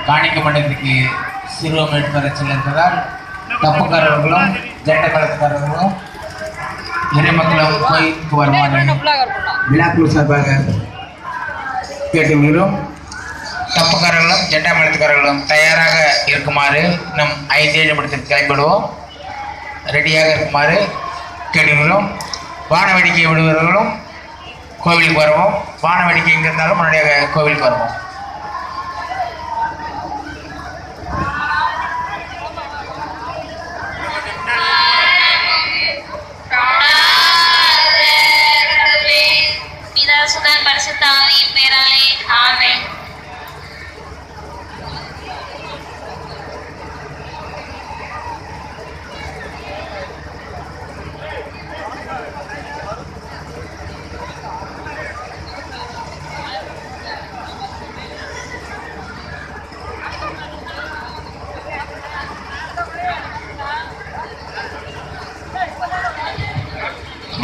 காணிக்க மண்டபத்துக்கு சிறுவம் எடுத்து வர செல்லிருப்பதால் தப்புக்காரர்களும் ஜட்ட கலத்துக்காரர்களும் இறைமக்களும் கோயிலுக்கு வருமாறு விழாக்குழு சார்பாக கேட்டுள்ளோம். தப்புக்காரர்களும் ஜெண்டா மலத்துக்காரர்களும் தயாராக இருக்குமாறு நம் 5-7 நிமிடத்தில் கிளம்பிடுவோம். ரெடியாக இருக்குமாறு கேட்டுள்ளோம். வான வேடிக்கை விடுபவர்களும் கோவிலுக்கு வருவோம். வான வேடிக்கை எங்கே இருந்தாலும் முன்னாடியாக கோவிலுக்கு வருவோம்.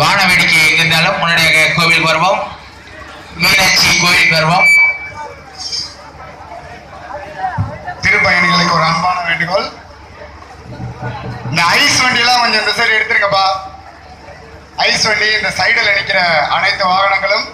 வான வேடிக்கை எங்கிருந்தாலும் முன்னாடியாக கோவிலுக்கு வருவோம். மீனாட்சி கோவிலுக்கு வருவோம். திருப்பயணிகளுக்கு ஒரு அன்பான வேண்டுகோள், இந்த ஐஸ் வண்டியெல்லாம் கொஞ்சம் இந்த சைடு எடுத்துருங்கப்பா. ஐஸ் வண்டி இந்த சைடில் நிற்கிற அனைத்து வாகனங்களும்